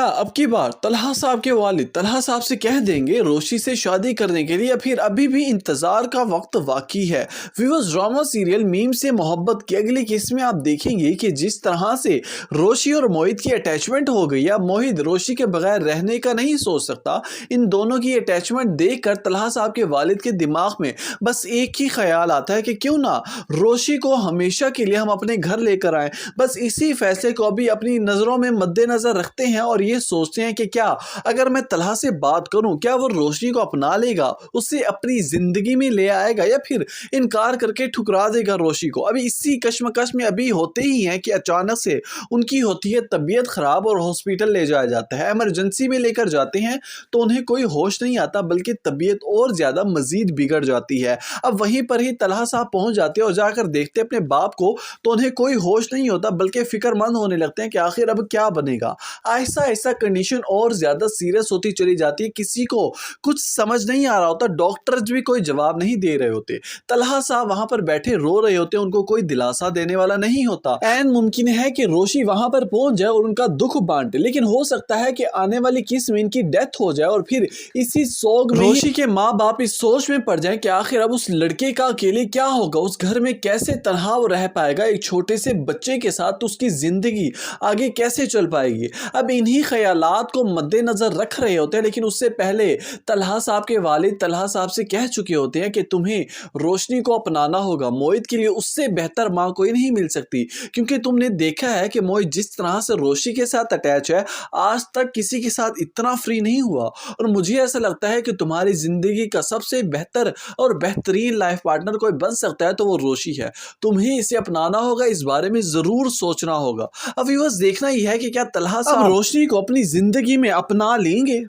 کیا اب کی بار طلحہ صاحب کے والد طلحہ صاحب سے کہہ دیں گے روشی سے شادی کرنے کے لیے، یا پھر ابھی بھی انتظار کا وقت باقی ہے؟ ویورز، ڈرامہ سیریل میم سے محبت کی اگلی قسط میں آپ دیکھیں گے کہ جس طرح سے روشی اور موہت کی اٹیچمنٹ ہو گئی ہے، موہت روشی کے بغیر رہنے کا نہیں سوچ سکتا۔ ان دونوں کی اٹیچمنٹ دیکھ کر طلحہ صاحب کے والد کے دماغ میں بس ایک ہی خیال آتا ہے کہ کیوں نہ روشی کو ہمیشہ کے لیے ہم اپنے گھر لے کر آئیں۔ بس اسی فیصلے کو ابھی اپنی نظروں میں مد نظر رکھتے ہیں اور یہ سوچتے ہیں کہ کیا اگر میں طلحہ سے بات کروں، کیا وہ روشنی کو اپنا لے گا، اسے اپنی زندگی میں لے آئے گا، یا پھر انکار کر کے ٹھکرا دے گا روشی کو۔ ابھی اسی کشمکش میں ابھی ہوتے ہی ہیں کہ اچانک سے ان کی ہوتی ہے طبیعت خراب اور ہاسپٹل لے جایا جاتا ہے۔ ایمرجنسی میں لے کر جاتے ہیں تو انہیں کوئی ہوش نہیں آتا، بلکہ طبیعت اور زیادہ مزید بگڑ جاتی ہے۔ اب وہیں پر ہی طلحہ صاحب پہنچ جاتے ہیں اور جا کر دیکھتے اپنے باپ کو، تو انہیں کوئی ہوش نہیں ہوتا، بلکہ فکر مند ہونے لگتے ہیں کہ آخر اب کیا بنے گا۔ آہستہ آہستہ کنڈیشن اور زیادہ سیریس ہوتی چلی جاتی ہے، کسی کو کچھ سمجھ نہیں آ رہا ہوتا، ڈاکٹرز بھی کوئی جواب نہیں دے رہے ہوتے۔ طلحہ صاحب وہاں پر بیٹھے رو رہے ہوتے ہیں، ان کو کوئی دلاسا دینے والا نہیں ہوتا۔ عین ممکن ہے کہ روشی وہاں پر پہنچ جائے اور ان کا دکھ بانٹے، لیکن ہو سکتا ہے کہ آنے والی قسط میں ان کی ڈیتھ ہو جائے، اور پھر اسی سوگ میں روشی کے ماں باپ اس سوچ میں پڑ جائیں کہ آخر اب اس لڑکے کا اکیلے کیا ہوگا، اس گھر میں کیسے تنہا وہ رہ پائے گا ایک چھوٹے سے بچے کے ساتھ، اس کی زندگی آگے کیسے چل پائے گی۔ اب انہی خیالات کو مد نظر رکھ رہے ہوتے ہیں، لیکن اس سے پہلے طلحہ صاحب کے والد طلحہ صاحب سے کہہ چکے ہوتے ہیں کہ تمہیں روشنی کو اپنانا ہوگا، موہت کے لیے اس سے بہتر ماں کوئی نہیں مل سکتی، کیونکہ تم نے دیکھا ہے کہ موہت جس طرح سے روشی کے ساتھ اٹیچ ہے، آج تک کسی کے ساتھ اتنا فری نہیں ہوا، اور مجھے ایسا لگتا ہے کہ تمہاری زندگی کا سب سے بہتر اور بہترین لائف پارٹنر کوئی بن سکتا ہے تو وہ روشی ہے، تمہیں اسے اپنانا ہوگا، اس بارے میں ضرور سوچنا ہوگا۔ اب ویورز، دیکھنا ہی ہے کہ کیا طلحہ صاحب روشنی کو اپنی زندگی میں اپنا لیں گے۔